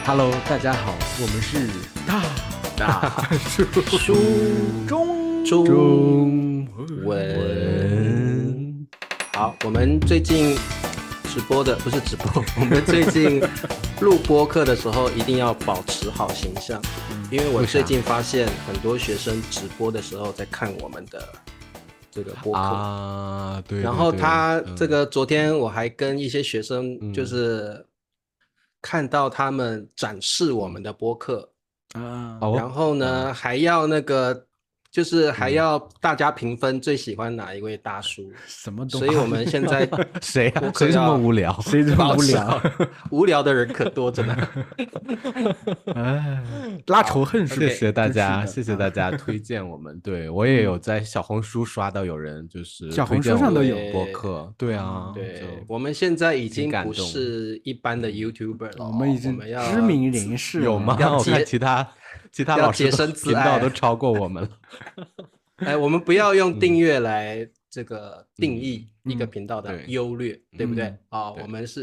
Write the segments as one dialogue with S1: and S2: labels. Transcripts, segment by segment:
S1: Hello，大家好，我们是大
S2: 书
S1: 中
S2: 文。好，我们最近直播的不是直播，我们最近录播课的时候一定要保持好形象，因为我最近发现很多学生直播的时候在看我们的这个播课
S1: 啊，对，
S2: 然后他这个昨天我还跟一些学生就是看到他们展示我们的播客，然后呢还要那个就是还要大家评分最喜欢哪一位大叔，
S3: 什么东西？
S2: 所以我们现在
S1: 谁啊？谁这么无聊？
S3: 谁这么无聊？
S2: 无聊的人可多着呢。
S3: 哎，拉仇恨是吧？
S1: 谢谢大家，谢谢大家推荐我们。对我也有在小红书刷到有人就是
S3: 小红书上都有
S1: 播客，对啊，
S2: 对，我们现在已经不是一般的 YouTuber 了，
S3: 我们已经知名人士了
S1: 有吗？我看其他老师的频道都超过我们了。
S2: 哎，我们不要用订阅来这个定义一个频道的优劣，对不对？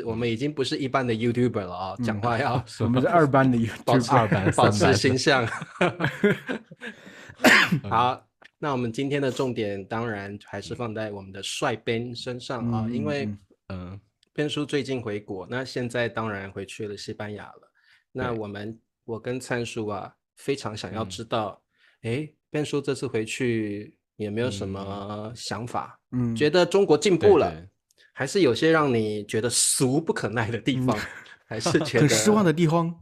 S2: 我们已经不是一般的 YouTuber 了啊，讲话要
S3: 我们是二班的 YouTuber，
S2: 保持形象。好，那我们今天的重点当然还是放在我们的帅Ben身上啊，因为Ben叔最近回国，那现在当然回去了西班牙了。那我跟灿叔啊，非常想要知道，Ben叔这次回去你有没有什么想法？觉得中国进步了，还是有些让你觉得俗不可耐的地方？还是觉得
S3: 很失望的地方？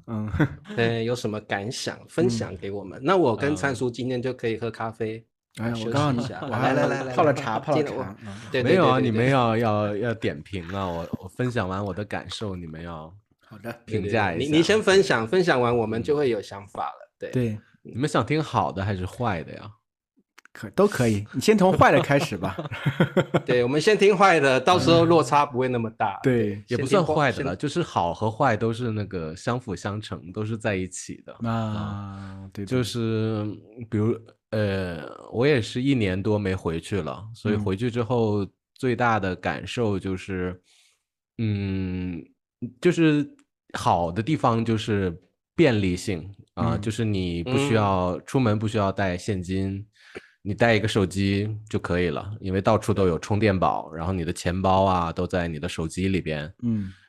S2: 有什么感想分享给我们？那我跟灿叔今天就可以喝咖啡。
S3: 哎，我告诉你，
S2: 来，
S3: 泡了茶。
S2: 对，
S1: 没有啊，你们要点评啊，我分享完我的感受，你们要
S3: 好的
S1: 评价一下。
S2: 你先分享完，我们就会有想法了。
S3: 对，
S1: 你们想听好的还是坏的呀？
S3: 都可以，你先从坏的开始吧。
S2: 对，我们先听坏的，到时候落差不会那么大。
S3: 对，
S1: 也不算坏的了，就是好和坏都是那个相辅相成，都是在一起的
S3: 啊。对，
S1: 就是比如我也是1年多没回去了，所以回去之后最大的感受就是，就是好的地方就是便利性啊，就是你不需要出门不需要带现金。你带一个手机就可以了，因为到处都有充电宝，然后你的钱包啊都在你的手机里边。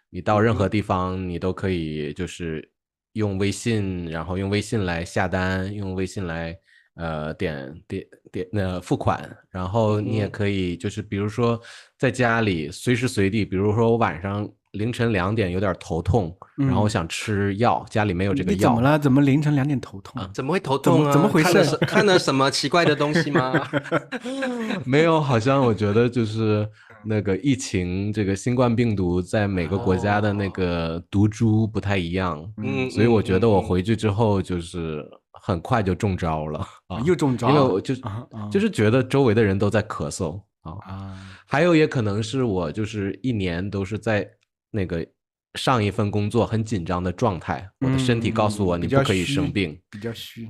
S1: 你到任何地方你都可以就是用微信，然后用微信来下单，用微信来点付款，然后你也可以就是比如说在家里随时随地，比如说我晚上凌晨2点有点头痛，然后我想吃药，家里没有这个药。
S3: 你怎么了？怎么凌晨2点头痛？
S2: 怎么会头痛啊？
S3: 怎么回事？
S2: 看了什么奇怪的东西吗？
S1: 没有，好像我觉得就是那个疫情，这个新冠病毒在每个国家的那个毒株不太一样，所以我觉得我回去之后就是很快就中招了啊，
S3: 又中招了，
S1: 因为我就是觉得周围的人都在咳嗽啊，还有也可能是我就是1年都是在那个上一份工作很紧张的状态，我的身体告诉我你不可以生病，
S3: 比较虚。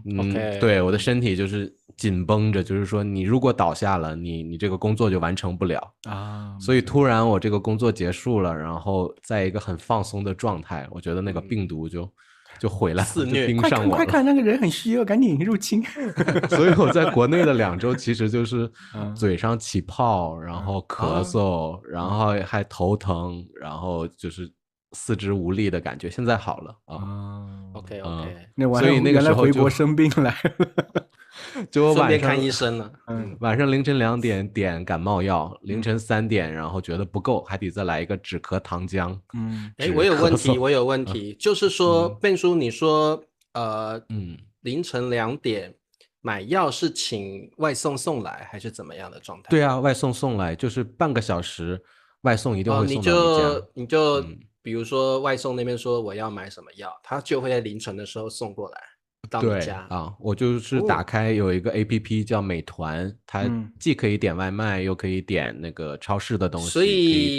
S1: 对，我的身体就是紧绷着，就是说你如果倒下了，你这个工作就完成不了啊。所以突然我这个工作结束了，然后在一个很放松的状态，我觉得那个病毒就回来了，就盯上我了。
S3: 快看，那个人很虚，赶紧入侵。
S1: 所以我在国内的2周其实就是嘴上起泡，然后咳嗽，然后还头疼，然后就是四肢无力的感觉，现在好了啊。
S2: OK，
S1: 所以那个时候
S3: 回国生病来了，
S1: 就我晚上
S2: 顺便看医生了。
S1: 晚上凌晨2点点感冒药，凌晨3点，然后觉得不够，还得再来一个止咳糖浆。
S2: 我有问题，就是说Ben叔，你说凌晨2点买药是请外送来还是怎么样的状态？
S1: 对啊，外送来就是半个小时，外送一定会送到你家。
S2: 你就比如说外送那边说我要买什么药，他就会在凌晨的时候送过来到你家
S1: 啊。我就是打开有一个 APP 叫美团，它既可以点外卖，又可以点那个超市的东西，
S2: 所以
S1: 可以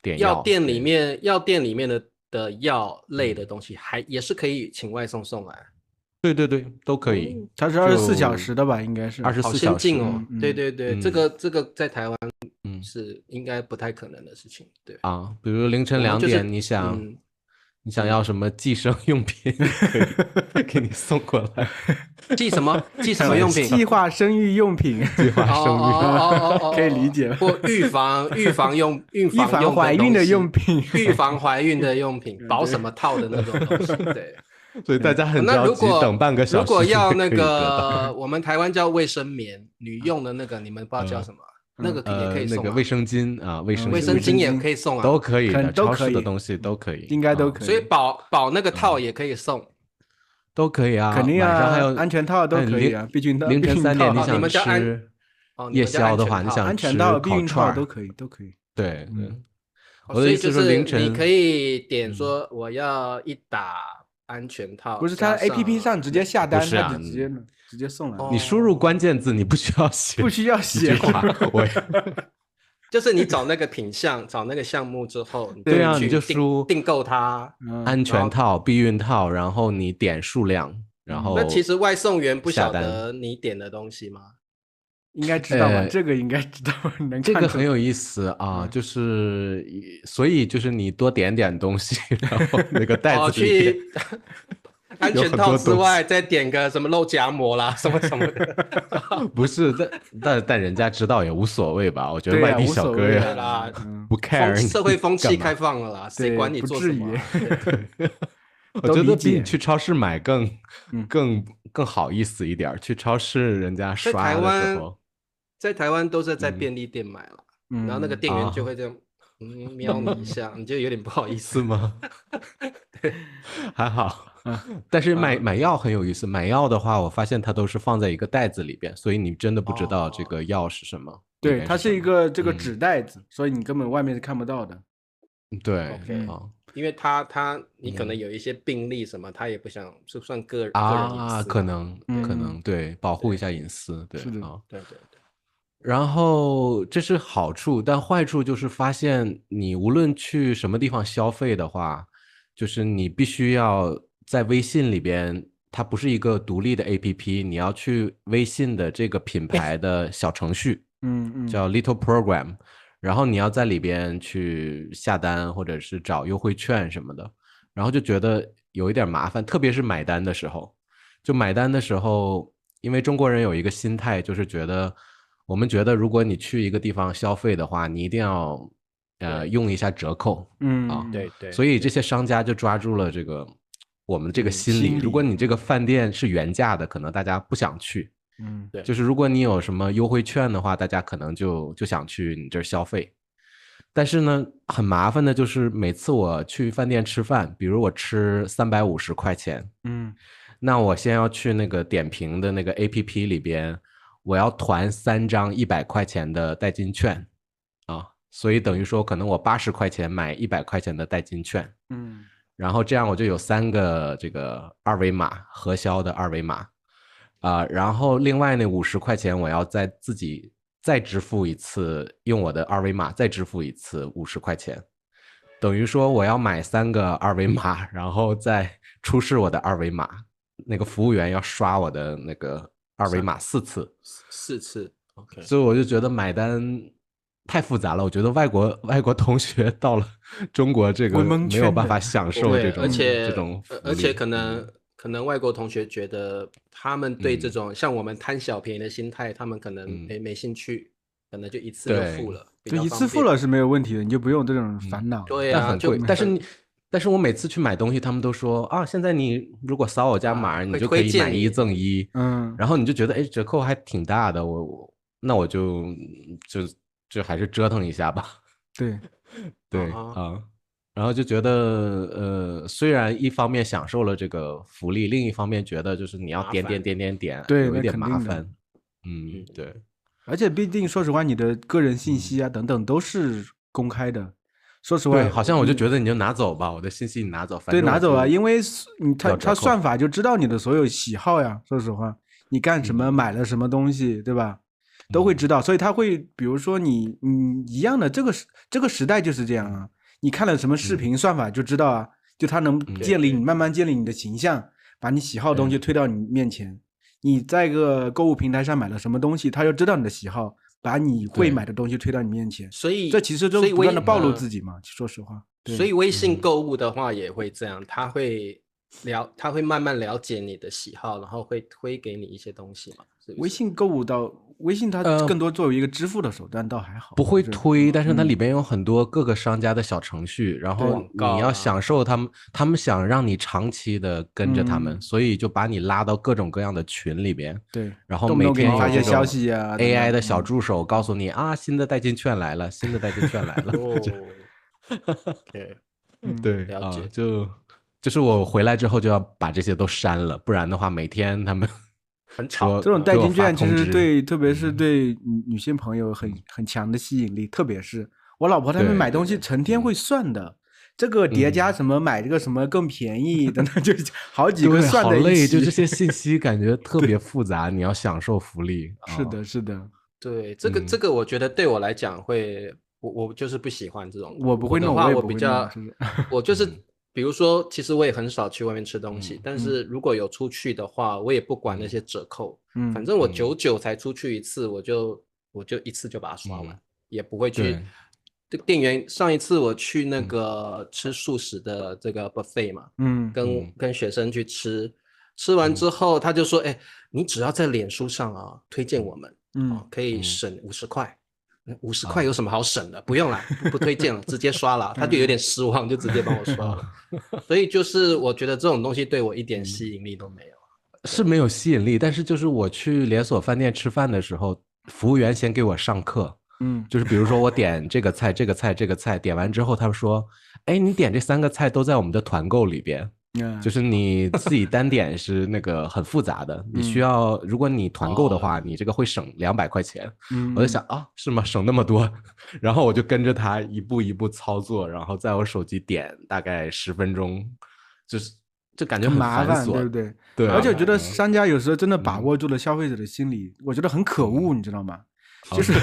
S1: 点药。
S2: 药店里面的药类的东西也是可以请外送来。
S1: 对，都可以。
S3: 它是24小时的吧？应该是
S1: 24小时。
S2: 好先进哦。对，这个在台湾是应该不太可能的事情。对
S1: 啊，比如凌晨2点，你想要什么计生用品，可以给你送过来。
S2: 计什么用品？
S3: 计划生育用品，
S1: 计划生育
S3: 可以理解。
S2: 或预防
S3: 怀孕的用品，
S2: 预防怀孕的用品，保什么套的那种东西。对，
S1: 所以大家很着急，等半个小时。
S2: 如果要那个，我们台湾叫卫生棉，女用的那个，你们不知道叫什么？那个也可以送。
S1: 那个卫生巾啊，卫生
S2: 巾也可以送啊，
S1: 都可以的，超市的东西都可以，
S3: 应该都可以。
S2: 所以保那个套也可以送。
S1: 都可以啊，
S3: 肯定啊，
S1: 晚上还有
S3: 安全套都可以啊，避孕套。
S1: 凌晨3点你想
S2: 吃
S1: 夜宵的话，你想
S3: 安全套、避孕套都可以。
S1: 对，
S2: 我的意思是凌晨你可以点说我要1打安全套，
S3: 不是他 APP 上直接下单，他就直接送来。
S1: 你输入关键字，你不需要写，
S3: 不需要写。
S2: 就是你找那个品项，找那个项目之后，
S1: 对啊，你就输
S2: 订购它，
S1: 安全套、避孕套，然后你点数量，然后
S2: 那其实外送员不晓得你点的东西吗？
S3: 应该知道吧？这个应该知道，能看出来。
S1: 这个很有意思啊，就是所以就是你多点点东西，然后那个袋子里面。
S2: 安全套之外，再点个什么肉夹馍啦，什么什么的。
S1: 不是，但人家知道也无所谓吧？我觉得外地小哥也
S2: 啦，
S1: 不 care。
S2: 社会风气开放了啦，谁管你做什么？
S1: 我觉得比你去超市买更好意思一点。去超市人家刷的时候，
S2: 在台湾都是在便利店买了，然后那个店员就会这样瞄你一下，你就有点不好意思
S1: 吗？对，还好。但是买药很有意思，买药的话，我发现它都是放在一个袋子里边，所以你真的不知道这个药是什么。
S3: 对，它是一个这个纸袋子，所以你根本外面是看不到的。
S1: 对，
S2: 因为你可能有一些病例什么，他也不想是算个人隐私，
S1: 可能对，保护一下隐私，对，
S2: 是的，对。
S1: 然后这是好处，但坏处就是发现你无论去什么地方消费的话，就是你必须要在微信里边，它不是一个独立的 APP， 你要去微信的这个品牌的小程序，叫 Little Program， 然后你要在里边去下单或者是找优惠券什么的，然后就觉得有一点麻烦，特别是买单的时候，因为中国人有一个心态，就是我们觉得如果你去一个地方消费的话，你一定要用一下折扣，
S2: 对，
S1: 所以这些商家就抓住了我们这个心理。如果你这个饭店是原价的，可能大家不想去，
S2: 对，
S1: 就是如果你有什么优惠券的话，大家可能就想去你这儿消费。但是呢，很麻烦的就是每次我去饭店吃饭，比如我吃350块钱，那我先要去那个点评的那个 APP 里边，我要团3张100块钱的代金券啊，所以等于说可能我80块钱买100块钱的代金券，然后这样我就有3个这个二维码，核销的二维码然后另外那50块钱我要自己再支付一次，用我的二维码再支付一次50块钱，等于说我要买3个二维码，然后再出示我的二维码，那个服务员要刷我的那个二维码4次，OK， 所以我就觉得买单太复杂了。我觉得外国同学到了中国这个没有办法享受这种
S2: 而且可能外国同学觉得他们对这种像我们贪小便宜的心态，他们可能没兴趣，可能就一次就付了。
S3: 就一次付了是没有问题的，你就不用这种烦恼。
S2: 对啊，
S1: 很贵。但是我每次去买东西，他们都说现在你如果扫我家码，你就可以买1赠1，然后你就觉得折扣还挺大的，那我就还是折腾一下吧。
S3: 对
S1: 然后就觉得虽然一方面享受了这个福利，另一方面觉得就是你要点，
S3: 对，
S1: 有一点麻烦。对。
S3: 而且毕竟说实话，你的个人信息啊等等都是公开的。说实话，
S1: 对，好像我就觉得你就拿走吧，我的信息你拿走，反正
S3: 对，拿走啊，因为他算法就知道你的所有喜好呀。说实话，你干什么，买了什么东西，对吧？都会知道，所以他会，比如说你一样的，这个时代就是这样啊。你看了什么视频，算法就知道啊，就他能慢慢建立你的形象，把你喜好的东西推到你面前。你在一个购物平台上买了什么东西，他就知道你的喜好，把你会买的东西推到你面前。
S2: 所以
S3: 这其实就不断的暴露自己嘛。说实话，
S2: 所以微信购物的话也会这样，他会慢慢了解你的喜好，然后会推给你一些东西嘛。是不是
S3: 微信购物微信它更多作为一个支付的手段，倒还好。
S1: 不会推，但是它里边有很多各个商家的小程序，然后你要享受他们想让你长期的跟着他们，所以就把你拉到各种各样的群里边。
S3: 对，
S1: 然后每天
S3: 发一些消息啊
S1: ，AI 的小助手告诉你啊，新的代金券来了，新的代金券来了。
S2: 对，
S1: 对，
S2: 了解。
S1: 就是我回来之后就要把这些都删了，不然的话每天他们
S2: 很吵。
S3: 这种代金券其实特别是对女性朋友很强的吸引力，特别是我老婆他们买东西成天会算的，这个叠加什么买这个什么更便宜等等，就好几个算在一起。
S1: 好累，就这些信息感觉特别复杂，你要享受福利。
S3: 是的。
S2: 对，这个我觉得对我来讲会，我就是不喜欢这种。
S3: 我不会弄，
S2: 我比较，我就是。比如说，其实我也很少去外面吃东西，但是如果有出去的话，我也不管那些折扣，反正我久才出去一次，我就一次就把它刷完，也不会去。店员上一次我去那个吃素食的这个 buffet 嘛，跟学生去吃完之后，他就说，你只要在脸书上啊推荐我们，可以省50块。50块有什么好省的？不用啦，不推荐了，直接刷了。他就有点失望，就直接帮我刷了。所以就是我觉得这种东西对我一点吸引力都没有。
S1: 是没有吸引力，但是就是我去连锁饭店吃饭的时候，服务员先给我上课。就是比如说我点这个菜，这个菜，这个菜，点完之后他说，你点这3个菜都在我们的团购里边。就是你自己单点是那个很复杂的，你需要，如果你团购的话，你这个会省200块钱。我就想是吗？省那么多？然后我就跟着他一步一步操作，然后在我手机点大概10分钟，就感觉很
S3: 麻烦，对不对？对。而且我觉得商家有时候真的把握住了消费者的心理，我觉得很可恶，你知道吗？就是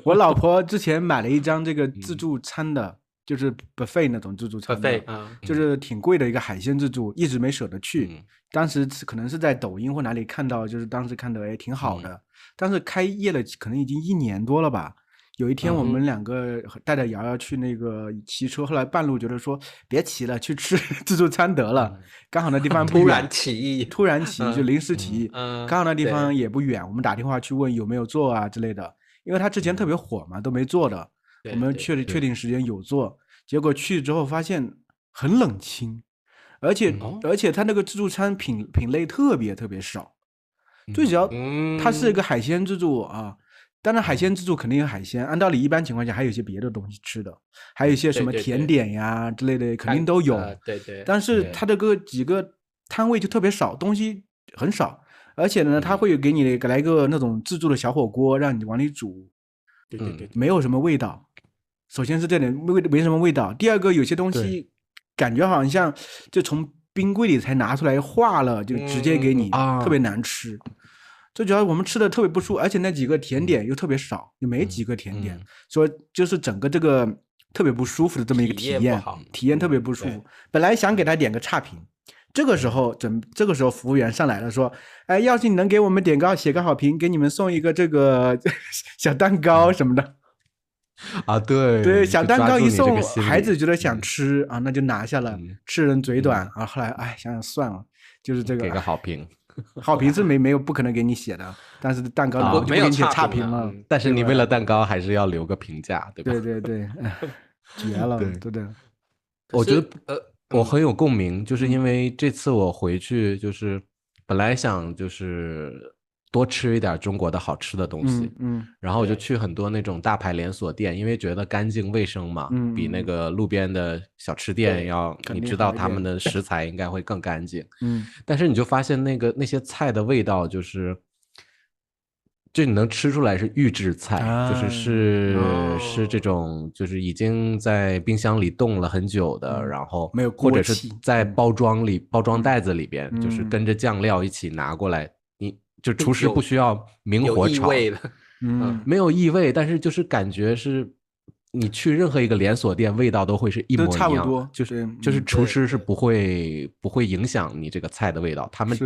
S3: 我老婆之前买了一张这个自助餐的。就是 buffet 那种自助餐就是挺贵的一个海鲜自助，一直没舍得去。当时可能是在抖音或哪里看到，就是当时看的挺好的。但是开业了可能已经1年多了吧。有一天我们2个带着瑶瑶去那个骑车，后来半路觉得说别骑了，去吃自助餐得了。刚好那地方不远，突然起意就临时起意。刚好那地方也不远，我们打电话去问有没有做啊之类的，因为他之前特别火嘛，都没做的。我们确定时间有做，结果去之后发现很冷清，而且它那个自助餐品类特别少，最主要它是一个海鲜自助啊。当然海鲜自助肯定有海鲜，按道理一般情况下还有一些别的东西吃的，还有一些什么甜点呀之类的肯定都有。
S2: 对。
S3: 但是它这个几个摊位就特别少，东西很少，而且呢，它会给你来个那种自助的小火锅，让你往里煮。
S2: 对，
S3: 没有什么味道。首先是这点没什么味道，第二个有些东西感觉好像就从冰柜里才拿出来化了，就直接给你，特别难吃。最主要我们吃的特别不舒服，而且那几个甜点又特别少，又没几个甜点，所以就是整个这个特别不舒服的这么一个体验特别不舒服。本来想给他点个差评，这个时候服务员上来了，说，要是你能给我们点个写个好评，给你们送一个这个小蛋糕什么的。对，小蛋糕一送，孩子觉得想吃啊，那就拿下了。吃人嘴短啊，后来想想算了，就是这个
S1: 给个好评。
S3: 好评是没有不可能给你写的，但是蛋糕我就给你写差评了。
S1: 但是你为了蛋糕还是要留个评价，对吧？
S3: 对，绝了，对的。
S1: 我觉得我很有共鸣，就是因为这次我回去就是本来想就是多吃一点中国的好吃的东西，然后我就去很多那种大牌连锁店，因为觉得干净卫生嘛，比那个路边的小吃店要，你知道他们的食材应该会更干净，但是你就发现那些菜的味道就你能吃出来是预制菜，是这种就是已经在冰箱里冻了很久的，然后
S3: 没有
S1: 或者是在包装袋子里边，就是跟着酱料一起拿过来，就厨师不需要明火炒，没有异味，但是就是感觉是你去任何一个连锁店，味道都会是一模一样，
S3: 差不多，
S1: 就是厨师是不会影响你这个菜的味道，他们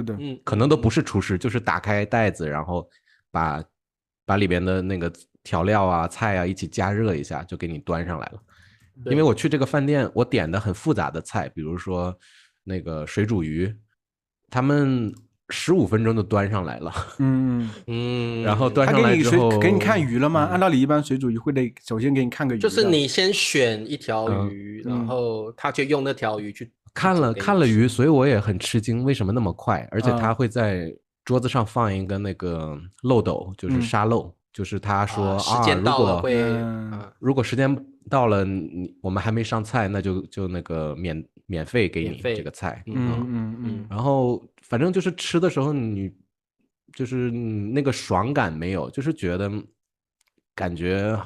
S1: 可能都不是厨师，就是打开袋子，然后把里边的那个调料啊、菜啊一起加热一下，就给你端上来了。因为我去这个饭店，我点的很复杂的菜，比如说那个水煮鱼，他们15分钟就端上来了。然后端上来之后，
S3: 给你看鱼了吗？按道理一般水煮鱼会得首先给你看个鱼，
S2: 就是你先选一条鱼，然后他就用那条鱼去
S1: 看了鱼，所以我也很吃惊，为什么那么快？而且他会在桌子上放一个那个漏斗，就是沙漏，就是他说
S2: 时间到了会，
S1: 如果时间到了，我们还没上菜，那就那个免费给你这个菜。然后反正就是吃的时候，你就是那个爽感没有，就是觉得感觉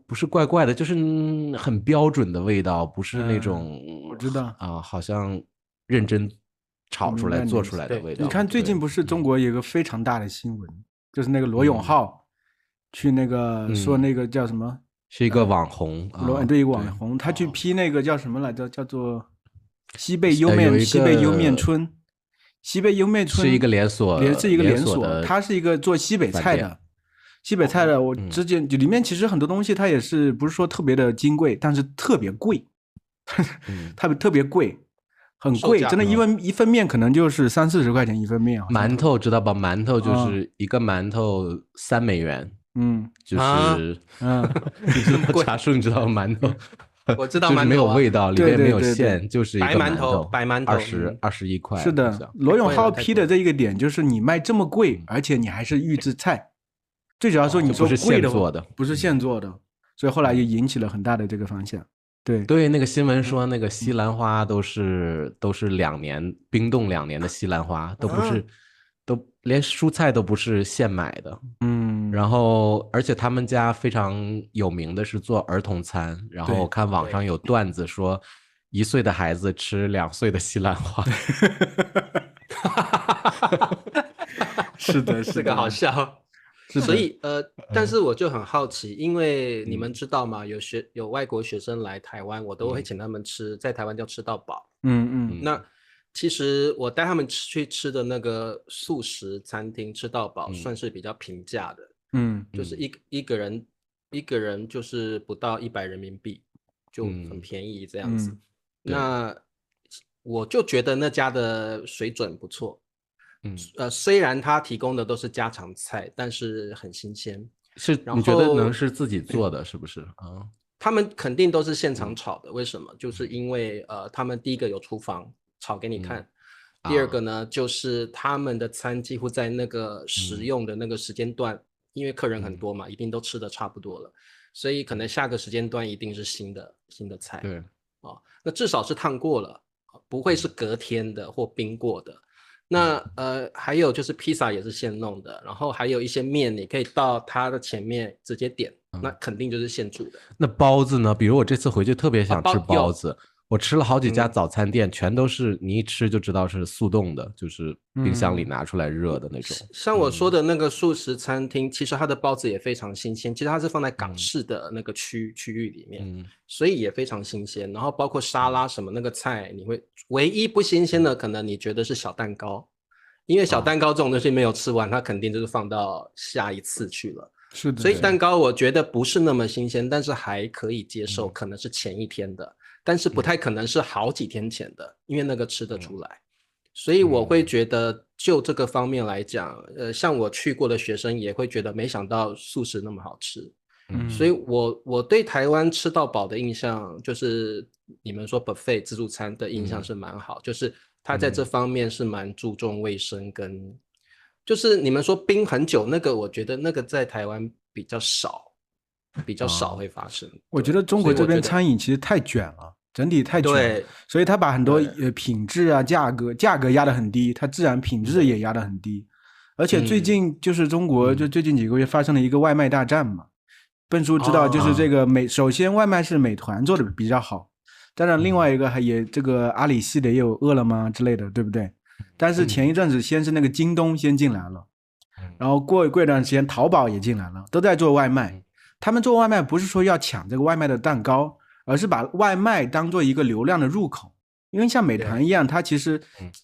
S1: 不是怪怪的，就是很标准的味道，不是那种
S3: 我知道
S1: 好像认真炒出来做出来的味道。
S3: 你看最近不是中国有个非常大的新闻，就是那个罗永浩去那个说那个叫什么，
S1: 是一个网红，
S3: 对，一个网红，他去批那个叫什么来着，叫做西贝莜面村。西贝莜面村
S1: 是一个连锁，
S3: 是一个连锁，它是一个做西北菜的。西北菜的，我之前就里面其实很多东西它也是不是说特别的金贵，但是特别贵，特别贵，很贵，真的一份面可能就是30-40块钱一份面。
S1: 馒头知道吧？馒头就是一个馒头3美元，就是你知道茶树，你知道馒头？
S2: 我知道
S1: 就是没有味道，里面没有馅，就是一个
S2: 白馒头
S1: 21块。
S3: 是的，罗永浩批的这一个点就是你卖这么贵，而且你还是预制菜，最主要说你说贵的话不是现做的，所以后来就引起了很大的这个方向。
S1: 对，那个新闻说那个西兰花都是冰冻2年的西兰花，都连蔬菜都不是现买的。然后而且他们家非常有名的是做儿童餐，然后我看网上有段子说1岁的孩子吃2岁的西兰花。
S3: 是的，
S2: 这个好笑。所以但是我就很好奇，因为你们知道吗？有外国学生来台湾，我都会请他们吃，在台湾叫吃到饱。那其实我带他们去吃的那个素食餐厅吃到饱，算是比较平价的。就是一个人就是不到100人民币，就很便宜这样子。那我就觉得那家的水准不错。虽然他提供的都是家常菜，但是很新鲜。
S1: 你觉得能是自己做的是不是？
S2: 他们肯定都是现场炒的。为什么？就是因为他们第一个有厨房炒给你看，第二个呢就是他们的餐几乎在那个食用的那个时间段，因为客人很多嘛，一定都吃的差不多了，所以可能下个时间段一定是新的菜。
S1: 对，
S2: 那至少是烫过了，不会是隔天的或冰过的。那还有就是披萨也是现弄的，然后还有一些面你可以到它的前面直接点，那肯定就是现煮的。
S1: 那包子呢？比如我这次回去特别想吃包子，我吃了好几家早餐店，全都是你一吃就知道是速冻的，就是冰箱里拿出来热的那种。
S2: 像我说的那个素食餐厅，其实它的包子也非常新鲜，其实它是放在港式的那个区域里面，所以也非常新鲜。然后包括沙拉什么那个菜，你会唯一不新鲜的可能你觉得是小蛋糕，因为小蛋糕这种东西没有吃完，它肯定就是放到下一次去了。
S3: 是的，
S2: 所以蛋糕我觉得不是那么新鲜，但是还可以接受，可能是前一天的。但是不太可能是好几天前的，因为那个吃得出来。所以我会觉得就这个方面来讲，像我去过的学生也会觉得没想到素食那么好吃。所以我对台湾吃到饱的印象，就是你们说 buffet 自助餐的印象是蛮好，就是他在这方面是蛮注重卫生跟，就是你们说冰很久那个，我觉得那个在台湾比较少会发生。
S3: 我觉得中国这边餐饮其实太卷了，整体太卷了，所以他把很多品质啊价格压得很低，它自然品质也压得很低。而且最近就是中国就最近几个月发生了一个外卖大战嘛，笨叔知道就是这个首先外卖是美团做的比较好，当然另外一个也这个阿里系的也有饿了么之类的，对不对？但是前一阵子先是那个京东先进来了，然后过一段时间淘宝也进来了，都在做外卖。他们做外卖不是说要抢这个外卖的蛋糕，而是把外卖当做一个流量的入口。因为像美团一样，它其实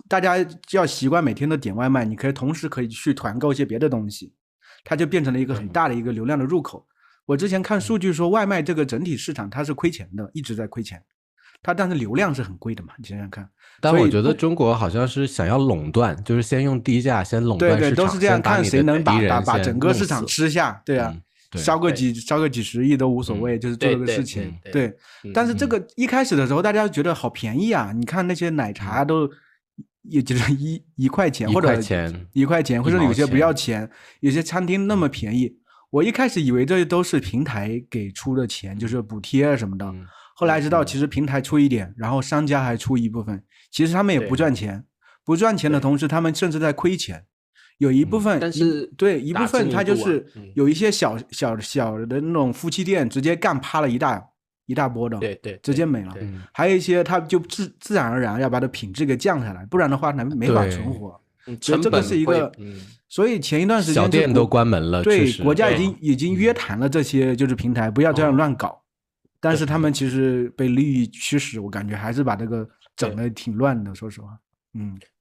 S3: 大家要习惯每天都点外卖，你同时可以去团购一些别的东西，它就变成了一个很大的一个流量的入口。我之前看数据说，外卖这个整体市场它是亏钱的，一直在亏钱。但是流量是很贵的嘛，你想想看。
S1: 但我觉得中国好像是想要垄断，就是先用低价先垄断市场，
S3: 对，都是这样，看谁能把整个市场
S1: 弄
S3: 吃下。对啊，烧个几十亿都无所谓，就是做这个事情。对，但是这个一开始的时候，大家觉得好便宜啊！你看那些奶茶都也就是一块钱或者1块钱，或者有些不要钱，有些餐厅那么便宜。我一开始以为这都是平台给出的钱，就是补贴什么的。后来知道其实平台出一点，然后商家还出一部分，其实他们也不赚钱，不赚钱的同时他们甚至在亏钱。有一部分，
S2: 但是
S3: 对一部分他就是有一些小的那种夫妻店直接干趴了一大波的，
S2: 对，
S3: 直接没了。还有一些他就自然而然要把它品质给降下来，不然的话没法存活。所以这个是一个，所以前一段时间
S1: 小店都关门了，
S3: 对，国家已经约谈了这些就是平台，不要这样乱搞。但是他们其实被利益驱使，我感觉还是把这个整得挺乱的，说实话。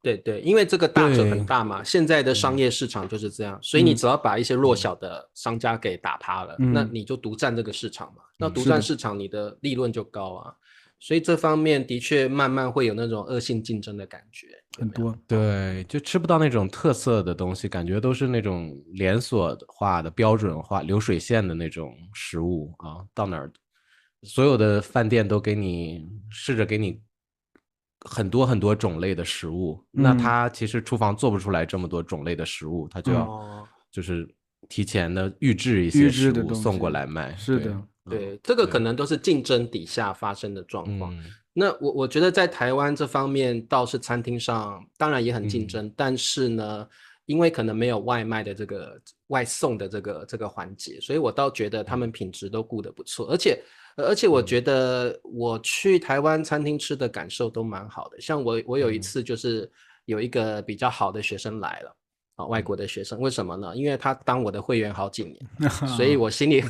S2: 对，因为这个大者很大嘛，现在的商业市场就是这样，所以你只要把一些弱小的商家给打趴了，那你就独占这个市场嘛，那独占市场你的利润就高啊，所以这方面的确慢慢会有那种恶性竞争的感觉，
S3: 很多。
S1: 对，就吃不到那种特色的东西，感觉都是那种连锁化的标准化流水线的那种食物啊，到哪儿所有的饭店都试着给你很多很多种类的食物，那他其实厨房做不出来这么多种类的食物，他就要就是提前的预制一些食物送过来卖。
S3: 是的，
S2: 对，这个可能都是竞争底下发生的状况。那我觉得在台湾这方面倒是餐厅上当然也很竞争，但是呢，因为可能没有外卖的这个外送的这个环节，所以我倒觉得他们品质都顾得不错，而且我觉得我去台湾餐厅吃的感受都蛮好的，像我有一次就是有一个比较好的学生来了啊，外国的学生，为什么呢？因为他当我的会员好几年，所以我心里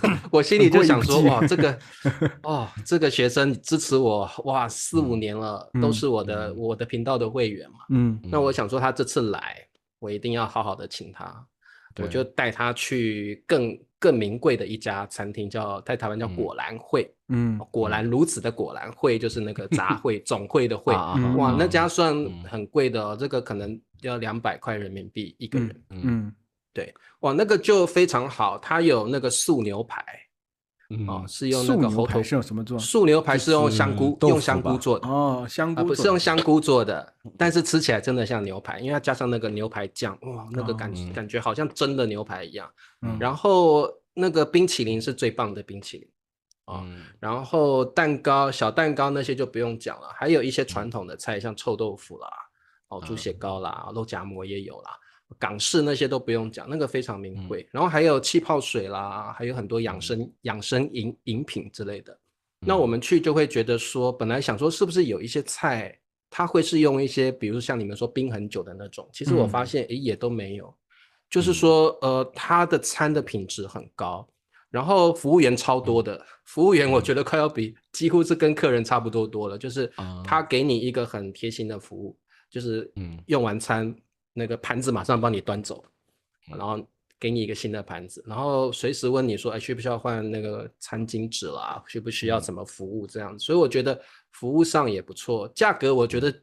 S2: 就想说，哇，这个学生支持我哇4-5年了，都是我的频道的会员嘛，那我想说他这次来，我一定要好好的请他，我就带他去更名贵的一家餐厅，在台湾叫果然会，果然如此的果然会就是那个杂烩总会的会，哇，那家算很贵的哦，这个可能要200块人民币一个人，对，哇，那个就非常好，它有那个素牛排，是用那个猴头，
S3: 是用什么做？
S2: 素牛排是用香菇做的
S3: 哦，香菇
S2: 不是用香菇做的，但是吃起来真的像牛排，因为它加上那个牛排酱，哇，那个感觉好像真的牛排一样。然后那个冰淇淋是最棒的冰淇淋然后小蛋糕那些就不用讲了，还有一些传统的菜，像臭豆腐啦，猪血糕啦，肉夹馍也有啦。港式那些都不用讲，那个非常名贵，然后还有气泡水啦，还有很多养生饮品之类的。那我们去就会觉得说，本来想说是不是有一些菜它会是用一些比如像你们说冰很久的那种，其实我发现也都没有，就是说它的餐的品质很高，然后服务员超多的，服务员我觉得快要几乎是跟客人差不多了，就是他给你一个很贴心的服务，就是用完餐那个盘子马上帮你端走，然后给你一个新的盘子，然后随时问你说，需不需要换那个餐巾纸啦，需不需要什么服务这样子，所以我觉得服务上也不错，价格我觉得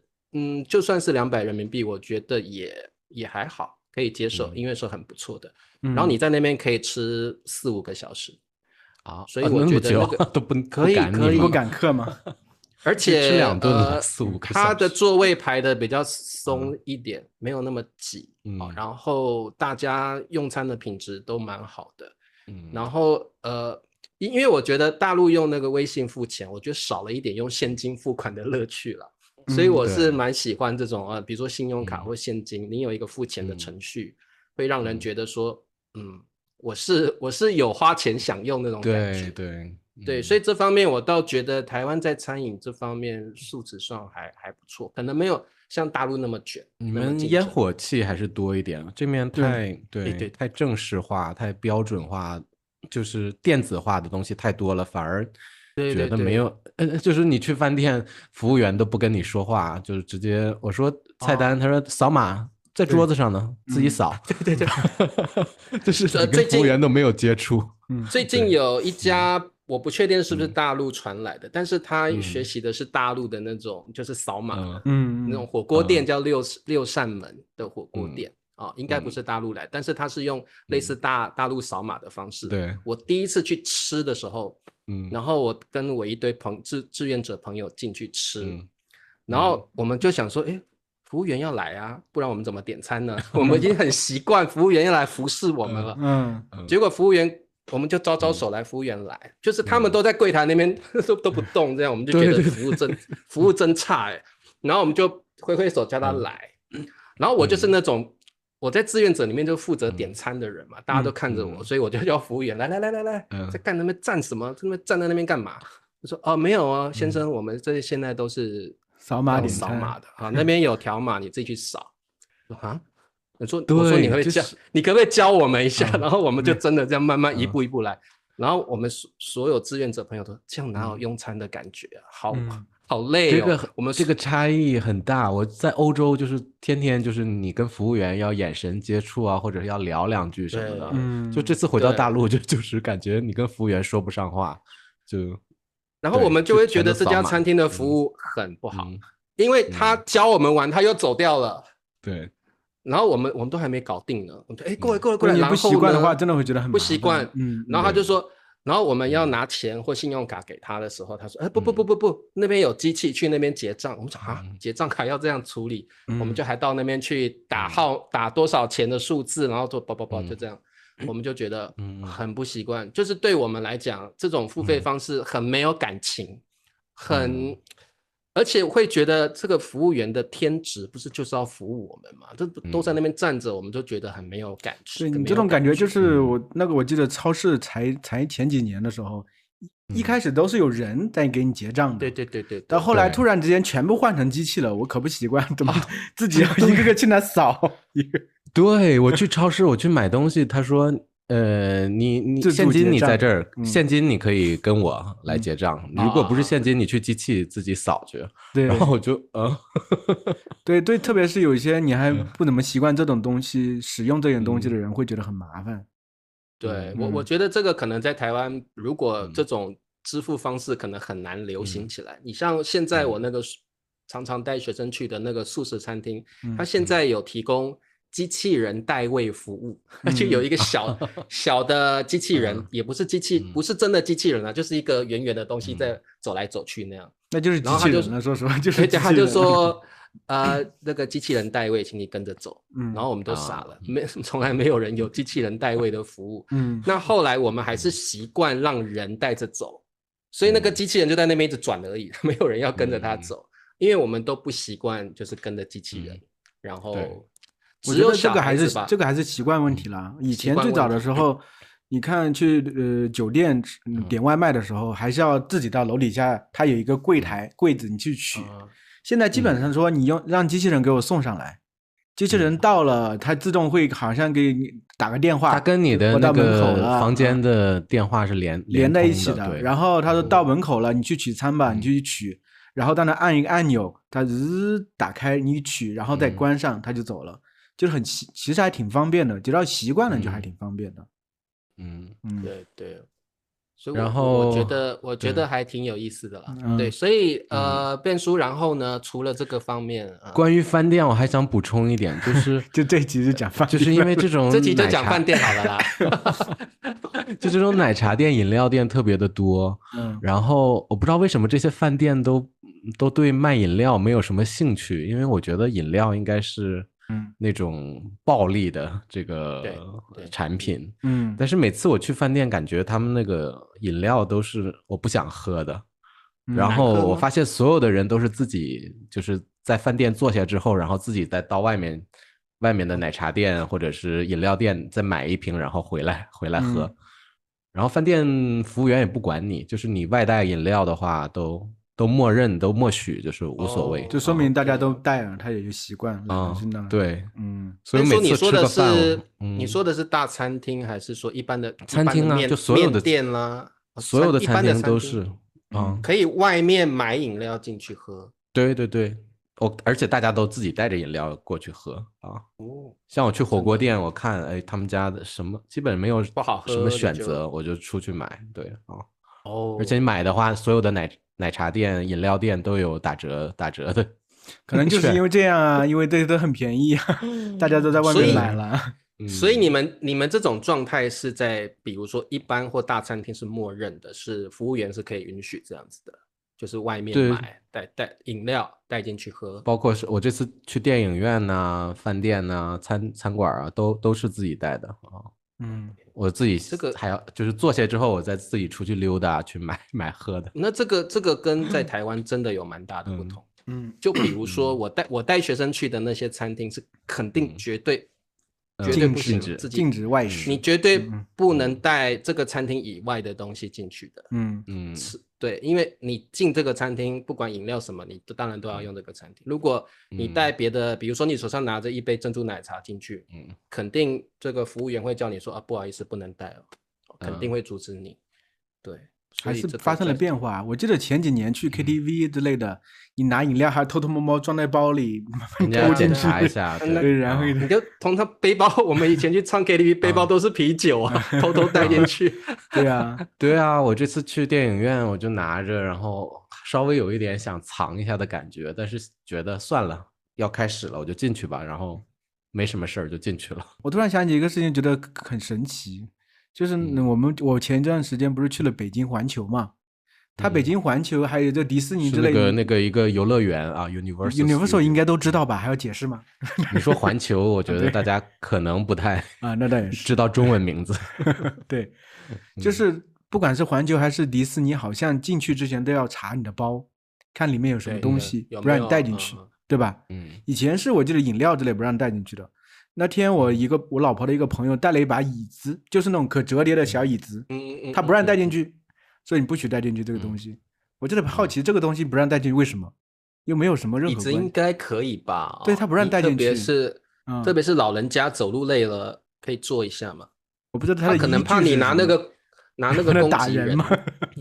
S2: 就算是200人民币，我觉得也还好，可以接受，因为是很不错的。然后你在那边可以吃4-5个小时所以我觉得那个
S1: 都不
S2: 可以
S3: 不赶客吗？
S2: 而且
S1: 吃2顿4-5个小时，
S2: 它的座位排的比较松一点，没有那么挤然后大家用餐的品质都蛮好的然后因为我觉得大陆用那个微信付钱，我觉得少了一点用现金付款的乐趣了，所以我是蛮喜欢这种比如说信用卡或现金，你有一个付钱的程序，会让人觉得说我是有花钱享用那种感觉，对，所以这方面我倒觉得台湾在餐饮这方面素质上还不错，可能没有像大陆那么卷。
S1: 你们烟火气还是多一点，这面太正式化、太标准化，就是电子化的东西太多了，反而觉得没有。就是你去饭店，服务员都不跟你说话，就是直接我说菜单，他说扫码在桌子上呢，自己扫。
S2: 对，
S1: 就是你跟服务员都没有接触。
S2: 最近有一家，我不确定是不是大陆传来的，但是他学习的是大陆的那种，就是扫码的，那种火锅店叫六扇门的火锅店应该不是大陆来，但是他是用类似大陆扫码的方式。
S1: 对，
S2: 我第一次去吃的时候，然后我跟我一堆志愿者朋友进去吃，然后我们就想说，服务员要来啊，不然我们怎么点餐呢？我们已经很习惯服务员要来服侍我们了。结果服务员，我们就招手来，服务员来，就是他们都在柜台那边都不动，这样我们就觉得服务真差然后我们就挥手叫他来，然后我就是那种我在志愿者里面就负责点餐的人嘛，大家都看着我，所以我就叫服务员来，在干那边站什么？站在那边干嘛？我说没有啊，先生，我们这现在都是
S3: 扫码点
S2: 扫码的那边有条码，你自己去扫。我说你可不可以你可不可以教我们一下？然后我们就真的这样慢慢一步一步来。然后我们所有志愿者朋友都这样，哪有用餐的感觉好累
S1: 我们这个差异很大。我在欧洲就是天天就是你跟服务员要眼神接触啊，或者要聊两句什么的。就这次回到大陆就是感觉你跟服务员说不上话，
S2: 然后我们就会觉得这家餐厅的服务很不好，因为他教我们完他又走掉了。
S1: 对。
S2: 然后我们都还没搞定呢，我们就过来。
S3: 你不习惯的话，真的会觉得很
S2: 不习惯。然后他就说，然后我们要拿钱或信用卡给他的时候，他说，不，那边有机器，去那边结账。我们说结账卡要这样处理，我们就还到那边去打多少钱的数字，然后做就这样。我们就觉得很不习惯，就是对我们来讲，这种付费方式很没有感情，而且会觉得这个服务员的天职不是就是要服务我们嘛？这都在那边站着，我们就觉得很没有感觉。
S3: 对，你这种感觉就是我记得超市才前几年的时候，一开始都是有人在给你结账的。
S2: 对。
S3: 到后来突然之间全部换成机器了，我可不习惯，怎么自己要一个个去那扫一个。
S1: 对，我去超市我去买东西，他说你现金你在这儿，现金你可以跟我来结账，如果不是现金你去机器自己扫去。
S3: 对，
S1: 然后我就
S3: 对，特别是有一些你还不怎么习惯这种东西，使用这种东西的人会觉得很麻烦。
S2: 对，我觉得这个可能在台湾，如果这种支付方式可能很难流行起来。你像现在我那个常常带学生去的那个素食餐厅，它现在有提供机器人代位服务，就有一个小的机器人，也不是不是真的机器人啊，就是一个圆圆的东西在走来走去那样。
S3: 那就是机器人了，说实话就是机器人。
S2: 他就说那个机器人代位，请你跟着走。然后我们都傻了，从来没有人有机器人代位的服务。那后来我们还是习惯让人带着走，所以那个机器人就在那边一直转而已，没有人要跟着他走，因为我们都不习惯就是跟着机器人。然后
S3: 我觉得这个还是习惯问题啦。以前最早的时候，你看去酒店点外卖的时候，还是要自己到楼底下，它有一个柜子，你去取。现在基本上说你让机器人给我送上来，机器人到了，它自动会好像给你打个电话，
S1: 它跟你的那个房间的电话是连
S3: 在一起
S1: 的。
S3: 然后他说到门口了，你去取餐吧，你就去取。然后当他按一个按钮，它打开，你取，然后再关上，它就走了。就是其实还挺方便的，只要习惯了就还挺方便的。
S2: 对，所以我觉得还挺有意思的啦。对，所以变叔，然后呢，除了这个方面，
S1: 关于饭店我还想补充一点，就是
S3: 就这集就讲饭店，
S1: 就是因为这种
S2: 这集就讲饭店好了啦。
S1: 就这种奶茶店、饮料店特别的多。然后我不知道为什么这些饭店都对卖饮料没有什么兴趣，因为我觉得饮料应该是那种暴利的这个产品。但是每次我去饭店，感觉他们那个饮料都是我不想喝的。然后我发现所有的人都是自己就是在饭店坐下之后，然后自己再到外面的奶茶店或者是饮料店再买一瓶，然后回来喝。然后饭店服务员也不管你，就是你外带饮料的话都默认都默许，就是无所谓。
S3: 就说明大家都带了，他也就习惯了。
S1: 对，所以每次吃个饭，
S2: 你说的是大餐厅还是说一般的
S1: 餐厅啊？就所有的
S2: 店啦，
S1: 所有的餐厅都是
S2: 可以外面买饮料进去喝。
S1: 对，而且大家都自己带着饮料过去喝啊。像我去火锅店，我看哎他们家的什么基本没有
S2: 不好喝
S1: 什么选择，我就出去买。对啊，而且
S2: 哦，
S1: 你买的话，所有的奶茶店、饮料店都有打折的。
S3: 可能就是因为这样啊，因为这都很便宜啊，大家都在外面买了。
S2: 所以你们这种状态是在比如说一般或大餐厅是默认的，是服务员是可以允许这样子的，就是外面买带饮料带进去喝，
S1: 包括是我这次去电影院呐、饭店呐、餐馆啊，都是自己带的啊。我自己
S2: 这个
S1: 还要就是坐下之后，我再自己出去溜达去买喝的。
S2: 那这个跟在台湾真的有蛮大的不同。就比如说我带学生去的那些餐厅是肯定绝对不行自己
S3: 禁止外食，
S2: 你绝对不能带这个餐厅以外的东西进去的。对，因为你进这个餐厅，不管饮料什么，你当然都要用这个餐厅。如果你带别的，比如说你手上拿着一杯珍珠奶茶进去，肯定这个服务员会叫你说啊，不好意思，不能带哦，肯定会阻止你。对。
S3: 还是发生了变化。我记得前几年去 KTV 之类的，你拿饮料还偷偷摸摸装在包里，
S1: 人家要检查一下。
S3: 对，然后
S2: 你就通常背包，我们以前去唱 KTV，背包都是啤酒啊，偷偷带进去。
S3: 对啊，
S1: 对啊，我这次去电影院，我就拿着，然后稍微有一点想藏一下的感觉，但是觉得算了，要开始了，我就进去吧，然后没什么事儿就进去了。
S3: 我突然想起一个事情，觉得很神奇。就是我前一段时间不是去了北京环球嘛？它北京环球还有这迪士尼之类的，
S1: 那个一个游乐园啊 ，Universal
S3: 应该都知道吧？还要解释吗？
S1: 你说环球，我觉得大家可能不太
S3: 啊，那倒也是
S1: 知道中文名字。
S3: 对，就是不管是环球还是迪士尼，好像进去之前都要查你的包，看里面有什么东西，不让你带进去，对吧？以前是我记得饮料之类不让带进去的。那天我老婆的一个朋友带了一把椅子，就是那种可折叠的小椅子，他不让带进去，所以你不许带进去这个东西。我真的好奇这个东西不让带进去为什么？又没有什么任何
S2: 椅子应该可以吧？
S3: 对，他不让带进去，
S2: 特别是老人家走路累了可以坐一下嘛。
S3: 我不知道他
S2: 可能怕你拿那个攻击
S3: 人嘛。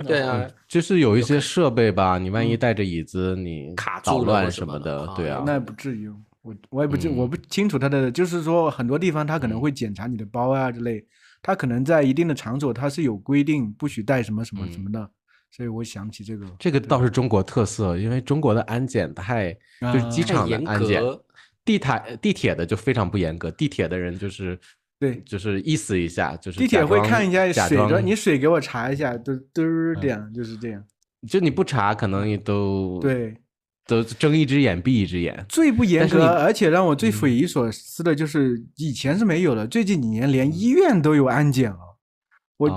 S2: 对啊，
S1: 就是有一些设备吧，你万一带着椅子你
S2: 卡
S1: 捣乱什么的，对啊，
S3: 那不至于。我也我不清楚他的，就是说很多地方他可能会检查你的包啊之类，他可能在一定的场所他是有规定不许带什么什么什么的，所以我想起这个
S1: 倒是中国特色，因为中国的安检就是机场的安检，地铁的就非常不严格，地铁的人就是
S3: 对，
S1: 就是意思一下，就是
S3: 地铁会看一下水的，你水给我查一下，嘟这样就是这样，
S1: 就你不查可能也都
S3: 对。
S1: 都睁一只眼闭一只眼，
S3: 最不严格，而且让我最匪夷所思的就是以前是没有的，最近几年连医院都有安检了。我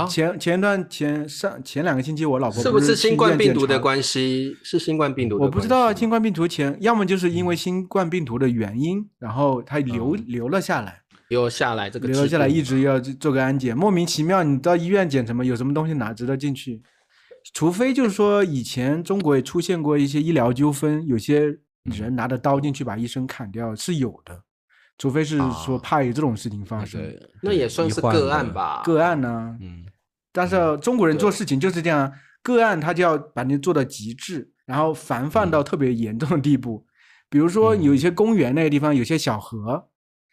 S3: 前2个星期，我老婆
S2: 是不是新冠病毒的关系？是新冠病毒的关系？
S3: 我不知道新冠病毒要么就是因为新冠病毒的原因，然后它留了下来，
S2: 留下来这个
S3: 留下来一直要做个安检，莫名其妙，你到医院检什么有什么东西哪值得进去？除非就是说以前中国也出现过一些医疗纠纷，有些人拿着刀进去把医生砍掉是有的，除非是说怕有这种事情发生，
S2: 那也算是个案吧。
S3: 个案呢，但是中国人做事情就是这样，个案他就要把你做到极致，然后防范到特别严重的地步。比如说有一些公园那个地方有些小河，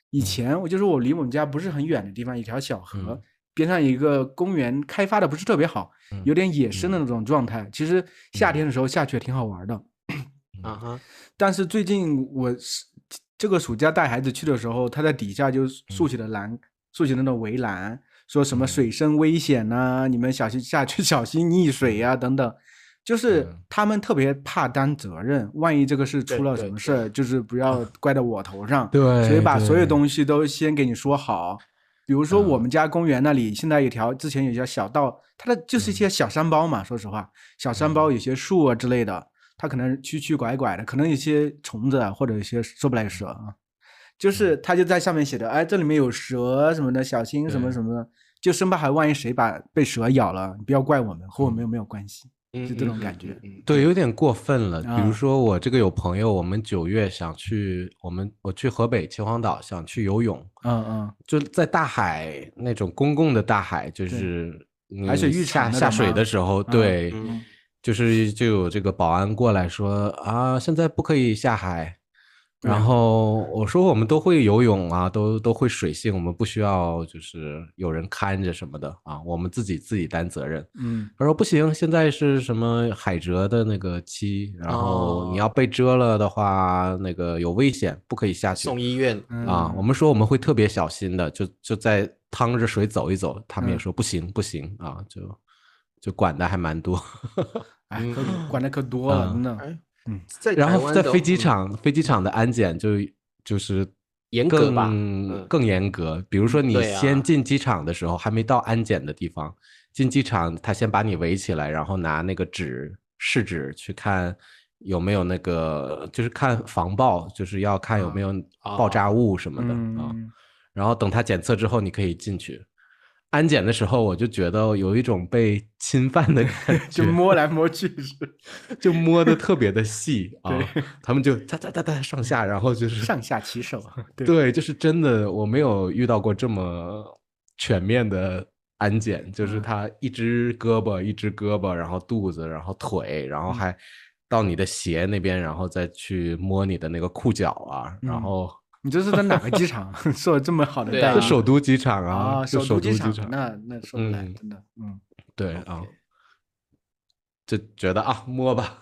S3: 以前我离我们家不是很远的地方，有条小河。边上有一个公园，开发的不是特别好，有点野生的那种状态。其实夏天的时候下去也挺好玩的。但是最近我这个暑假带孩子去的时候，他在底下就竖起了那种围栏，说什么水深危险啊，你们下去小心溺水啊等等。就是他们特别怕担责任，万一这个事出了什么事，就是不要怪到我头上。
S1: 对，
S3: 所以把所有东西都先给你说好。比如说我们家公园那里现在之前有一条小道，它的就是一些小山包嘛，说实话，小山包有些树啊之类的，它可能曲曲拐拐的，可能有些虫子啊，或者有些说不来蛇啊，就是它就在上面写的，哎，这里面有蛇什么的，小心什么什么的，就生怕还万一谁被蛇咬了，你不要怪我们，和我们又没有关系。就这种感觉，
S1: 对，有点过分了。比如说我这个有朋友，我们9月想去，我去河北秦皇岛想去游泳，就在大海那种公共的大海，就是
S3: 海水浴场
S1: 下水的时候，对，就有这个保安过来说啊，现在不可以下海。然后我说我们都会游泳啊，都会水性，我们不需要就是有人看着什么的啊，我们自己担责任。他说不行，现在是什么海蜇的那个期，然后你要被蛰了的话，那个有危险，不可以下去，
S2: 送医院
S1: 啊。我们说我们会特别小心的，就在趟着水走一走，他们也说不行啊，就管的还蛮多。
S3: 哎，管的可多了，真的。
S1: 然后在飞机场的安检就是
S2: 严格吧，
S1: 更严格。比如说你先进机场的时候，还没到安检的地方，进机场他先把你围起来，然后拿那个试纸去看有没有那个，就是看防爆，就是要看有没有爆炸物什么的啊。然后等他检测之后，你可以进去。安检的时候，我就觉得有一种被侵犯的感觉，
S3: 就摸来摸去，
S1: 就摸的特别的细啊。他们就哒上下，然后就是
S3: 上下其手。
S1: 对，就是真的，我没有遇到过这么全面的安检，就是他一只胳膊，然后肚子，然后腿，然后还到你的鞋那边，然后再去摸你的那个裤脚啊，然后。
S3: 你这是在哪个机场受了这么好的待遇？
S1: 是首都机场啊，
S3: 首都机
S1: 场，
S3: 那受不来，真的，
S1: 对啊，就觉得啊，摸吧，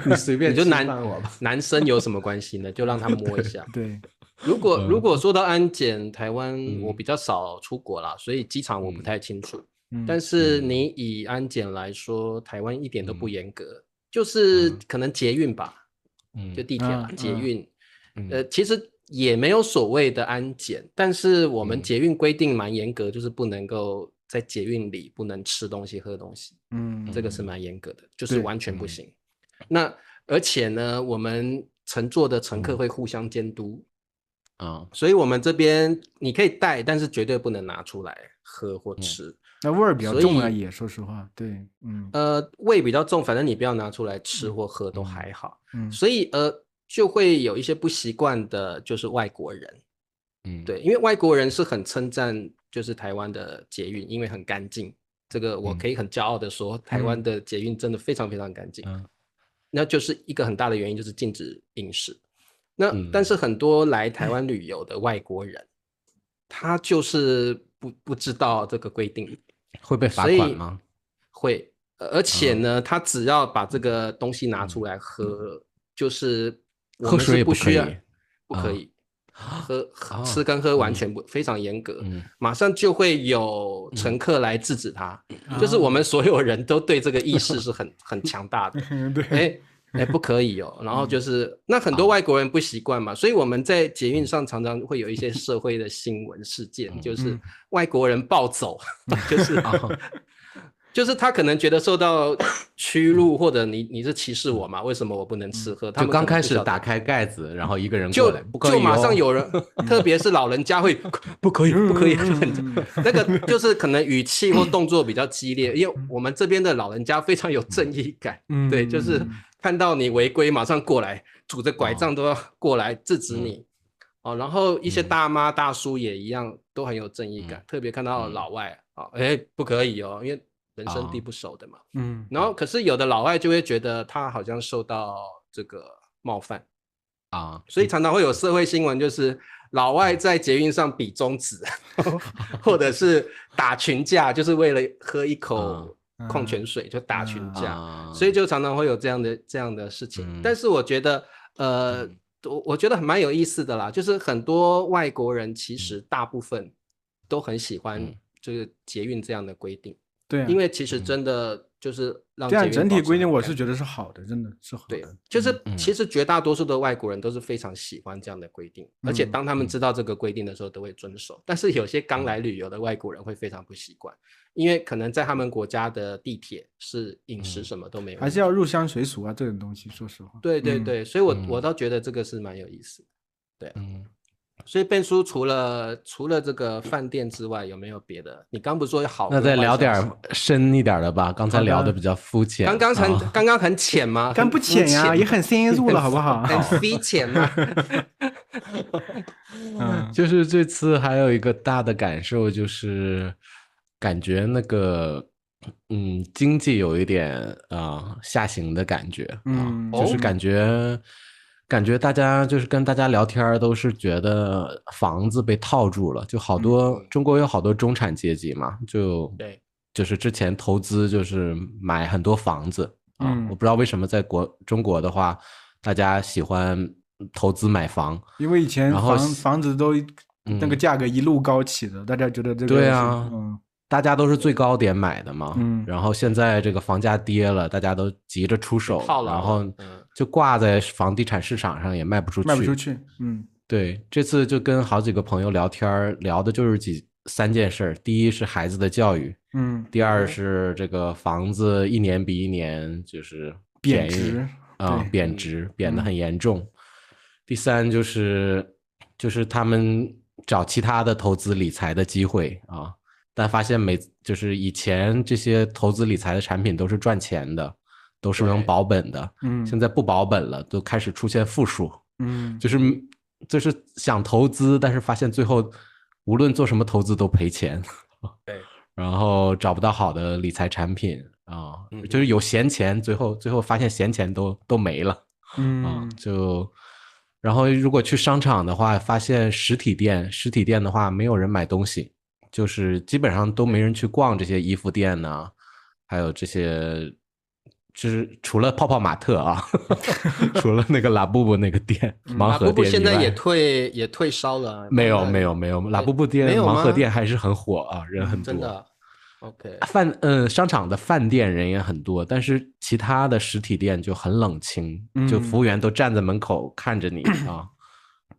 S1: 你随便
S2: 你就
S1: 我吧。
S2: 男生有什么关系呢？就让他摸一下。
S3: 对，
S2: 如果说到安检，台湾我比较少出国啦，所以机场我不太清楚。但是你以安检来说，台湾一点都不严格，就是可能捷运吧，就地铁啦，捷运，其实也没有所谓的安检，但是我们捷运规定蛮严格，就是不能够在捷运里不能吃东西喝东西，这个是蛮严格的，就是完全不行。那而且呢，我们乘坐的乘客会互相监督所以我们这边你可以带，但是绝对不能拿出来喝或吃。
S3: 那味儿比较重啊，也说实话，对，
S2: 味比较重，反正你不要拿出来吃或喝都还好。所以就会有一些不习惯的，就是外国人，对，因为外国人是很称赞就是台湾的捷运，因为很干净，这个我可以很骄傲的说，台湾的捷运真的非常非常干净。那就是一个很大的原因，就是禁止饮食。但是很多来台湾旅游的外国人，他就是不知道这个规定，
S1: 会被罚款吗？
S2: 会，而且呢，他只要把这个东西拿出来喝，就是我们是不需要，不可以吃跟喝完全不非常严格，马上就会有乘客来制止他，就是我们所有人都对这个意识是很强大的，不可以哦。然后就是那很多外国人不习惯嘛，所以我们在捷运上常常会有一些社会的新闻事件，就是外国人暴走，就是他可能觉得受到屈辱，或者你是歧视我嘛？为什么我不能吃喝？
S1: 就刚开始打开盖子，然后一个人过来，
S2: 就马上有人，特别是老人家会不可以，那个就是可能语气或动作比较激烈，因为我们这边的老人家非常有正义感，对，就是看到你违规，马上过来，拄着拐杖都要过来制止你。然后一些大妈大叔也一样，都很有正义感，特别看到老外不可以哦，因为人生地不熟的嘛，然后可是有的老外就会觉得他好像受到这个冒犯所以常常会有社会新闻，就是老外在捷运上比中指或者是打群架，就是为了喝一口矿泉水就打群架，所以就常常会有这样的事情。但是我觉得我觉得蛮有意思的啦，就是很多外国人其实大部分都很喜欢这个捷运这样的规定。
S3: 对，
S2: 因为其实真的就是让
S3: 这样整体规定，我是觉得是好的，真的是好的。
S2: 对，就是其实绝大多数的外国人都是非常喜欢这样的规定，而且当他们知道这个规定的时候，都会遵守。但是有些刚来旅游的外国人会非常不习惯，因为可能在他们国家的地铁是饮食什么都没有，
S3: 还是要入乡随俗啊，这种东西，说实话。
S2: 对对对，所以我倒觉得这个是蛮有意思的。对，所以Ben叔除了这个饭店之外，有没有别的？你刚不是说好？
S1: 那再聊点深一点的吧。刚才聊的比较肤浅。
S2: 刚刚很浅吗？
S3: 刚不浅呀，也很深入了，好不好？
S2: 很肤浅嘛。
S1: 就是这次还有一个大的感受，就是感觉那个经济有一点下行的感觉就是感觉大家就是跟大家聊天都是觉得房子被套住了，就好多中国有好多中产阶级嘛，就是之前投资就是买很多房子我不知道为什么在中国的话，大家喜欢投资买房，
S3: 因为以前房子都那个价格一路高起的，大家觉得这个
S1: 对啊，大家都是最高点买的嘛，然后现在这个房价跌了，大家都急着出手，然后就挂在房地产市场上也卖不出去，对，这次就跟好几个朋友聊天，聊的就是3件事，第一是孩子的教育，第二是这个房子一年比一年就是
S3: 贬值
S1: 贬值，贬得很严重，第三就是他们找其他的投资理财的机会但发现就是以前这些投资理财的产品都是赚钱的，都是能保本的，现在不保本了，都开始出现负数，就是想投资，但是发现最后无论做什么投资都赔钱，
S2: 对，
S1: 然后找不到好的理财产品就是有闲钱，最后发现闲钱都没了，然后如果去商场的话，发现实体店的话没有人买东西，就是基本上都没人去逛这些衣服店呢，还有这些，就是除了泡泡玛特除了那个拉布布那个店，盲盒店以外，拉布布
S2: 现在也退烧了。
S1: 没有，拉布布店盲盒店还是很火人很多。
S2: 真的。OK，
S1: 商场的饭店人也很多，但是其他的实体店就很冷清，就服务员都站在门口看着你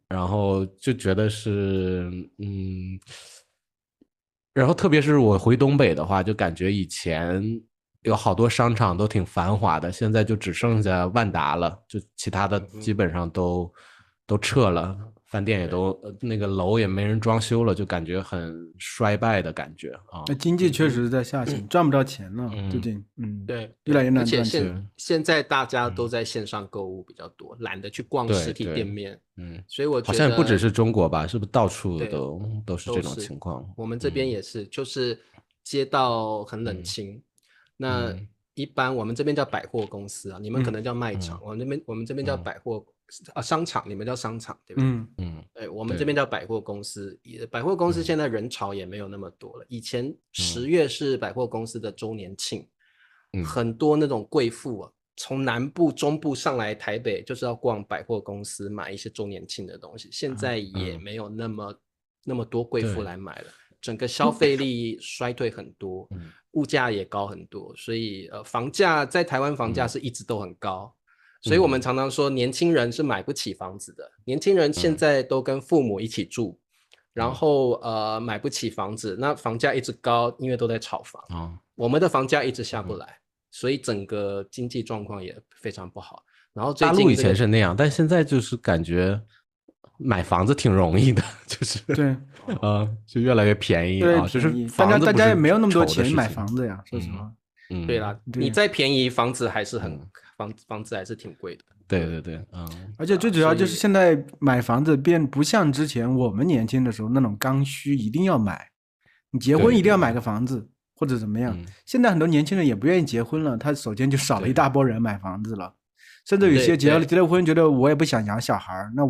S1: 然后就觉得是然后特别是我回东北的话，就感觉以前有好多商场都挺繁华的，现在就只剩下万达了，就其他的基本上都撤了。饭店也都那个楼也没人装修了，就感觉很衰败的感觉
S3: 那经济确实在下行，赚不到钱了，最近
S2: 对，
S3: 越来越难赚
S2: 钱。而且现在大家都在线上购物比较多，懒得去逛实体店面。所以我觉得
S1: 好像不只是中国吧，是不是到处都是这种情况？
S2: 我们这边也是，就是街道很冷清。那一般我们这边叫百货公司你们可能叫卖场，我们这边叫百货商场，你们叫商场，对不对？对，我们这边叫百货公司。百货公司现在人潮也没有那么多了。以前10月是百货公司的周年庆，很多那种贵妇从南部、中部上来台北，就是要逛百货公司买一些周年庆的东西。现在也没有那么多贵妇来买了，整个消费力衰退很多，物价也高很多，所以房价在台湾房价是一直都很高。所以我们常常说年轻人是买不起房子的，年轻人现在都跟父母一起住，然后买不起房子，那房价一直高，因为都在炒房我们的房价一直下不来，所以整个经济状况也非常不好。然后
S1: 大陆以前是那样，但现在就是感觉买房子挺容易的，就是
S3: 对
S1: 就越来越便宜就是
S3: 大家也没有那么多钱买房子呀，说实话。
S2: 对啦，你再便宜，房子还是房子还是挺贵的。
S1: 对，
S3: 而且最主要就是现在买房子不像之前我们年轻的时候那种刚需一定要买，你结婚一定要买个房子或者怎么样。现在很多年轻人也不愿意结婚了，他首先就少了一大波人买房子了，甚至有些结了婚觉得我也不想养小孩，那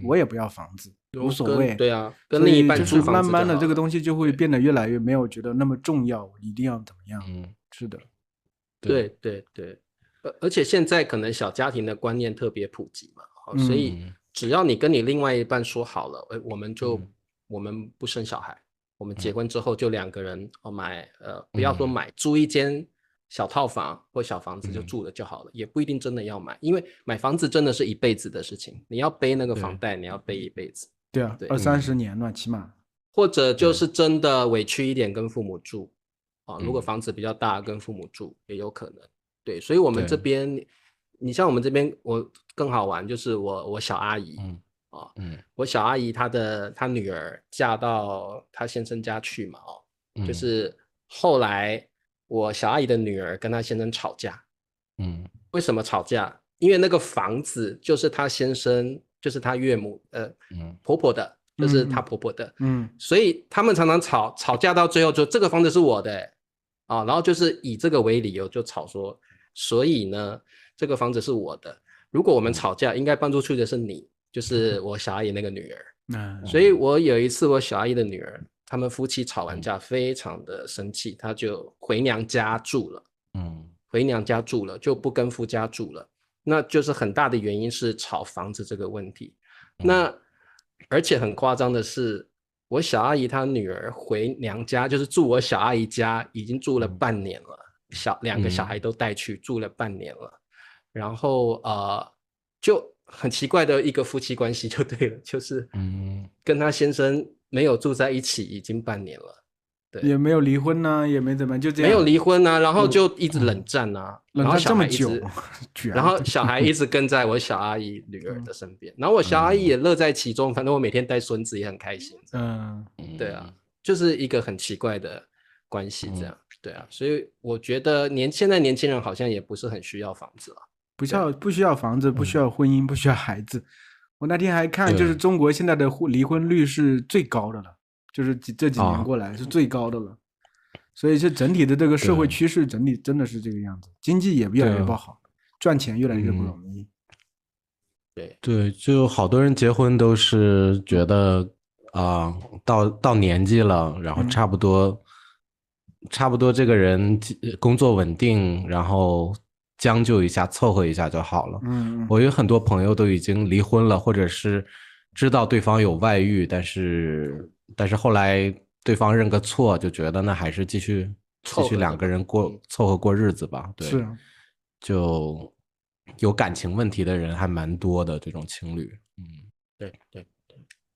S3: 我也不要房子，无所谓。
S2: 对啊，跟另一半住房子就好了。
S3: 慢慢的这个东西就会变得越来越没有觉得那么重要，一定要怎么样。是的，
S2: 对，而且现在可能小家庭的观念特别普及嘛，所以只要你跟你另外一半说好了，我们不生小孩，我们结婚之后就2个人买不要说买，租一间小套房或小房子就住了就好了，也不一定真的要买，因为买房子真的是一辈子的事情，你要背那个房贷，你要背一辈子。
S3: 对啊，20-30年了起码。
S2: 或者就是真的委屈一点跟父母住如果房子比较大跟父母住也有可能。对，所以我们这边你像我们这边我更好玩，就是我小阿姨我小阿姨她女儿嫁到她先生家去嘛就是后来我小阿姨的女儿跟她先生吵架为什么吵架？因为那个房子就是她先生就是她岳母婆婆的，就是她婆婆的所以他们常常吵架到最后就这个房子是我的啊，然后就是以这个为理由就吵说，所以呢，这个房子是我的，如果我们吵架，应该搬出去的是你，就是我小阿姨那个女儿。所以我有一次我小阿姨的女儿，他们夫妻吵完架，非常的生气，她就回娘家住了，回娘家住了，就不跟夫家住了。那就是很大的原因是炒房子这个问题。那而且很夸张的是，我小阿姨她女儿回娘家，就是住我小阿姨家，已经住了半年了，两个小孩都带去住了半年了。然后就很奇怪的一个夫妻关系就对了，就是跟她先生没有住在一起已经半年了。
S3: 也没有离婚啊，也没怎么，就这样。
S2: 没有离婚啊，然后就一直冷战啊，
S3: 冷战这么久，
S2: 然后小孩一直跟在我小阿姨女儿的身边，然后我小阿姨也乐在其中，反正我每天带孙子也很开心。对啊，就是一个很奇怪的关系这样。对啊，所以我觉得现在年轻人好像也不是很需要房子了，
S3: 不需要房子，不需要婚姻，不需要孩子。我那天还看，就是中国现在的离婚率是最高的了。就是这几年过来是最高的了，所以是整体的这个社会趋势整体真的是这个样子，经济也越来越不好，赚钱越来越不容易。
S1: 对，就好多人结婚都是觉得到年纪了，然后差不多这个人工作稳定，然后将就一下凑合一下就好了。我有很多朋友都已经离婚了，或者是知道对方有外遇，但是后来对方认个错，就觉得那还是继续两个人凑合过日子吧。对，
S3: 是，
S1: 就有感情问题的人还蛮多的，这种情侣。
S2: 对，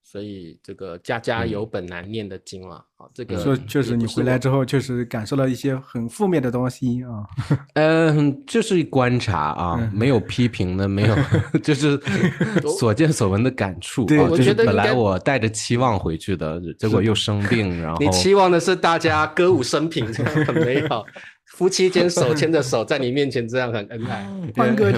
S2: 所以这个家家有本难念的经了。这个
S3: 说确实，你回来之后确实感受到一些很负面的东西啊。
S1: 就是观察啊，没有批评的，没有，就是所见所闻的感触。
S3: 对，
S1: 我觉得本来我带着期望回去的，结果又生病，然后
S2: 你期望的是大家歌舞升平，这样很美好，夫妻间手牵着手在你面前这样很恩爱，
S3: 欢歌。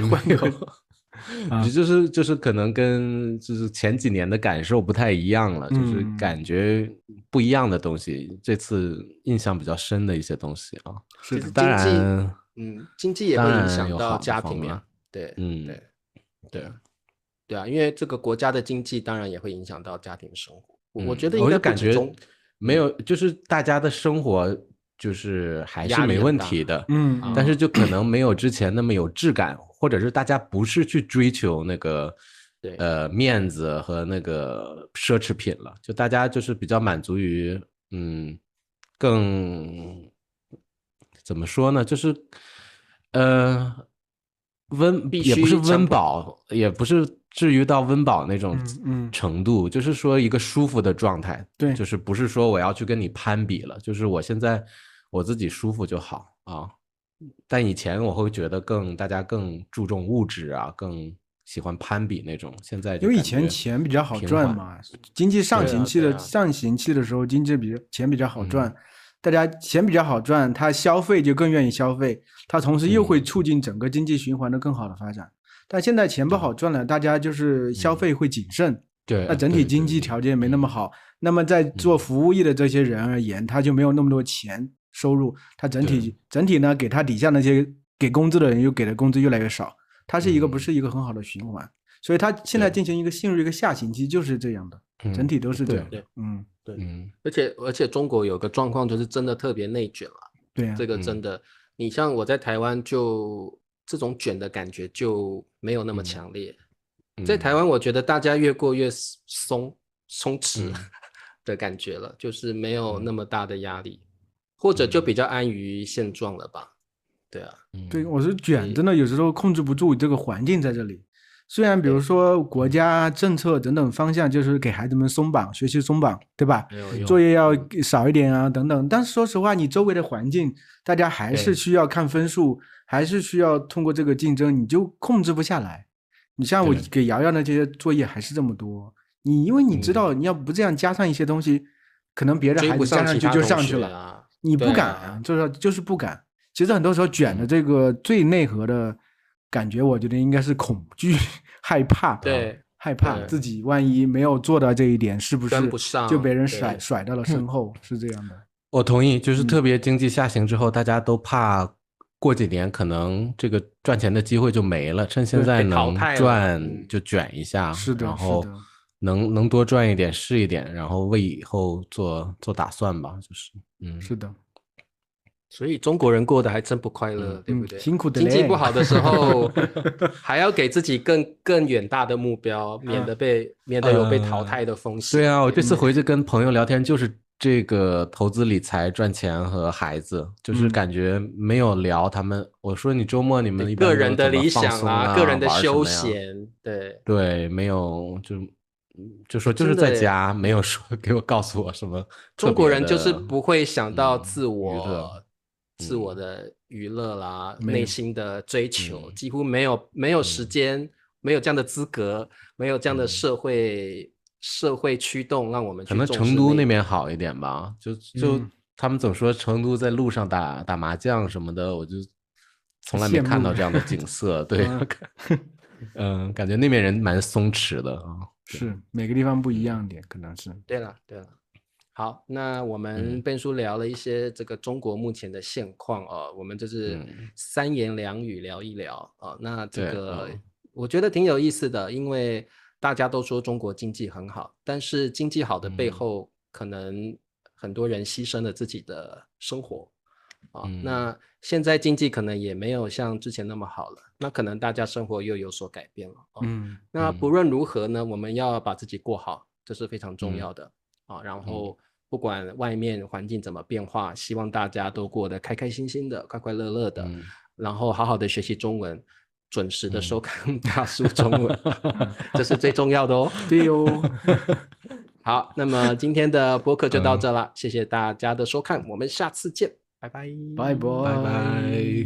S1: 就是可能跟就是前几年的感受不太一样了，就是感觉不一样的东西，这次印象比较深的一些东西啊。
S2: 是的，
S1: 当然，
S2: 经济也会影响到家庭啊。对，对啊，因为这个国家的经济当然也会影响到家庭生活。我觉得应该
S1: 感觉没有，就是大家的生活就是还是没问题的，但是就可能没有之前那么有质感，或者是大家不是去追求那个面子和那个奢侈品了，就大家就是比较满足于更怎么说呢，就是也不是温饱，也不是至于到温饱那种程度，就是说一个舒服的状态。
S3: 对，
S1: 就是不是说我要去跟你攀比了，就是我现在我自己舒服就好啊。但以前我会觉得大家更注重物质啊，更喜欢攀比那种。现在
S3: 因为以前钱比较好赚嘛，经济上行期的时候，钱比较好赚。大家钱比较好赚，他消费就更愿意消费，他同时又会促进整个经济循环的更好的发展。但现在钱不好赚了，大家就是消费会谨慎，那整体经济条件没那么好，那么在做服务业的这些人而言，他就没有那么多钱收入，他整体呢给他底下那些给工资的人又给的工资越来越少，它不是一个很好的循环，所以他现在进入一个下行期，就是这样的，整体都是这样的。
S2: 而且中国有个状况就是真的特别内卷了。
S3: 对啊，
S2: 这个真的，你像我在台湾就这种卷的感觉就没有那么强烈。在台湾我觉得大家越过越松弛的感觉了，就是没有那么大的压力，或者就比较安于现状了吧。对啊，
S3: 对，我是卷，真的有时候控制不住这个环境在这里。虽然比如说国家政策等等方向就是给孩子们松绑，学习松绑，对吧？作业要少一点啊等等，但是说实话，你周围的环境大家还是需要看分数，还是需要通过这个竞争，你就控制不下来。你像我给瑶瑶的这些作业还是这么多，因为你知道你要不这样加上一些东西，可能别的孩子加上去就上去了，你不敢啊，就是不敢。其实很多时候卷的这个最内核的感觉，我觉得应该是恐惧、害怕，害怕自己万一没有做到这一点，是不是就被人甩到了身后？是这样的。
S1: 我同意，就是特别经济下行之后，大家都怕过几年可能这个赚钱的机会就没了，趁现在能赚就卷一下，
S3: 是的，
S1: 然后能多赚一点是一点，然后为以后做打算吧，就是
S3: 是的。
S2: 所以中国人过得还真不快乐，对不对？
S3: 辛苦的。
S2: 经济不好的时候，还要给自己更远大的目标，免得有被淘汰的风险。
S1: 对啊，我这次回去跟朋友聊天，就是这个投资理财、赚钱和孩子，就是感觉没有聊他们。我说你周末你们一般
S2: 个人的理想
S1: 啊，
S2: 个人的休闲，
S1: 对，没有就说就是在家，没有说给我告诉我什么。
S2: 中国人就是不会想到自我的娱乐啦，内心的追求，几乎没有时间，没有这样的资格，没有这样的社会驱动，让我们去重视。
S1: 可能成都那边好一点吧，就他们总说成都在路上打麻将什么的，我就从来没看到这样的景色。对，感觉那边人蛮松弛的啊。
S3: 是每个地方不一样点，可能是。
S2: 对了。好，那我们Ben叔聊了一些这个中国目前的现况哦，我们就是三言两语聊一聊啊。那这个我觉得挺有意思的，因为大家都说中国经济很好，但是经济好的背后，可能很多人牺牲了自己的生活啊。那现在经济可能也没有像之前那么好了，那可能大家生活又有所改变了啊。那不论如何呢，我们要把自己过好，这是非常重要的。然后不管外面环境怎么变化，希望大家都过得开开心心的，快快乐乐的，然后好好的学习中文，准时的收看大叔中文，这是最重要的哦。
S3: 对哦。
S2: 好，那么今天的播客就到这了，谢谢大家的收看，我们下次见，拜拜，
S3: 拜拜。